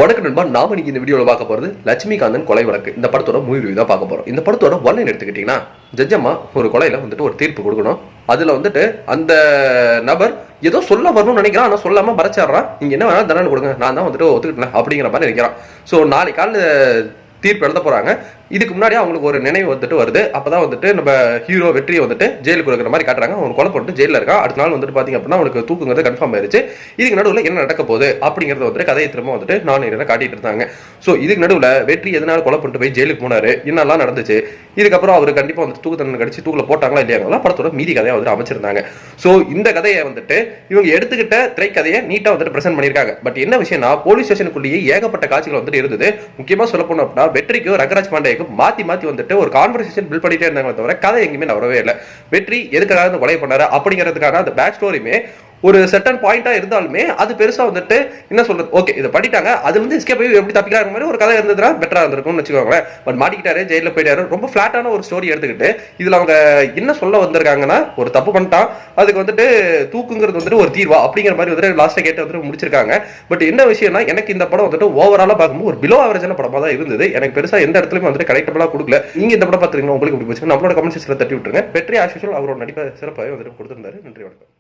வணக்கம் நண்பா. நாம இன்னைக்கு இந்த வீடியோல பார்க்க போறது லட்சுமிகாந்தன் கொலை வழக்கு. இந்த படத்தோட மூவி ரிவ்யூ தான் பார்க்க போறோம். இந்த படத்தோட ஒன்லைன் எடுத்துக்கிட்டீங்கன்னா, ஜட்ஜம்மா ஒரு கொலையில வந்துட்டு ஒரு தீர்ப்பு கொடுக்கணும். அதுல வந்துட்டு அந்த நபர் ஏதோ சொல்ல வரணும்னு நினைக்கிறான், ஆனா சொல்லாம மறைச்சாடுறான். நீங்க என்ன வேணா தண்டனை கொடுங்க, நான் தான் வந்துட்டு ஒத்துக்கிட்டேன் அப்படிங்கிற மாதிரி நினைக்கிறான். ஸோ நாளைக்கு காலைல தீர்ப்பு எழுத போறாங்க. இதுக்கு முன்னாடி அவங்களுக்கு ஒரு நினைவு வந்துட்டு வருது. அப்பதான் வந்துட்டு நம்ம ஹீரோ வெற்றியை வந்துட்டு ஜெயிலுக்கு இருக்கிற மாதிரி காட்டுறாங்க. அவன் கொலை போட்டு ஜெயில இருக்கான். அடுத்த நாள் வந்துட்டு பாத்தீங்க அப்படின்னா அவனுக்கு தூக்குங்கிறது கன்ஃபார்ம் ஆயிருச்சு. இதுக்கு நடுவில் என்ன நடக்க போகுது அப்படிங்கறத வந்துட்டு கதையை திரும்ப வந்துட்டு நான் காட்டிட்டு இருந்தாங்க. ஸோ இதுக்கு நடுவில் வெற்றி எதனால கொலை பண்ணிட்டு போய் ஜெயிலுக்கு போனாரு, என்னெல்லாம் நடந்துச்சு, இதுக்கப்புறம் அவர் கண்டிப்பா வந்து தூக்கு தண்டனை கடிச்சு தூக்கில் போட்டாங்களா இல்லையா படத்தோட மீதி கதையை வந்துட்டு அமைச்சிருந்தாங்க. ஸோ இந்த கதையை வந்துட்டு இவங்க எடுத்துக்கிட்ட திரைக்கதையை நீட்டா வந்துட்டு பிரசன்ட் பண்ணியிருக்காங்க. பட் என்ன விஷயம்னா, போலீஸ் ஸ்டேஷனுக்குள்ளேயே ஏகப்பட்ட காட்சிகள் வந்துட்டு இருந்தது. முக்கியமா சொல்ல போனோம் அப்படின்னா, வெற்றிக்கும் ரங்கராஜ் பாண்டேக்கும் மாத்தி மாத்தி வந்துட்டு ஒரு கான்வர்சேஷன் பில்ட் பண்ணிட்டே இருந்தாங்க தவிர கதை எங்கேயுமே நவரவே இல்லை. வெற்றி எதுக்காக கொலை பண்ணாரு அப்படிங்கிறதுக்கான அந்த பேக் ஸ்டோரியுமே ஒரு செட்டன் பாயிண்டா இருந்தாலுமே அது பெருசா வந்துட்டு என்ன சொல்றது, ஓகே இதை பண்ணிட்டாங்க, அது வந்து எஸ்கேப் ஆகி எப்படி தப்பிக்கிறாங்க மாதிரி ஒரு கதை இருந்ததுன்னா பெட்டரா இருந்திருக்கும்னு வச்சுக்கோங்களேன். பட் மாட்டிக்கிட்டாரு, ஜெயில போயிட்டாரு, ரொம்ப பிளாட்டான ஒரு ஸ்டோரி எடுத்துக்கிட்டு இதுல அவங்க என்ன சொல்ல வந்திருக்காங்கன்னா, ஒரு தப்பு பண்ணிட்டான், அதுக்கு வந்துட்டு தூக்குங்கிறது வந்துட்டு ஒரு தீர்வா அப்படிங்கிற மாதிரி வந்துட்டு லாஸ்ட்டா கேட்டு வந்துட்டு முடிச்சிருக்காங்க. பட் என்ன விஷயம்னா, எனக்கு இந்த படம் வந்துட்டு ஓவராலா பார்க்கும்போது ஒரு பிலோ ஆவரேஜான படமா தான் இருந்தது. எனக்கு பெருசா எந்த இடத்துலயும் வந்துட்டு கரெக்டபிளா கொடுக்கல. நீங்க இந்த படம் பாத்துறீங்கன்னா உங்களுக்கு இப்படி போச்சு நம்மளோட கமெண்ட் செக்ஷன்ல தட்டி விட்டுருங்க. வெற்றி ஆஸ் யூசுவல் அவரோட நடிப்பை சிறப்பாக வந்துட்டு கொடுத்திருந்தாரு. நன்றி, வணக்கம்.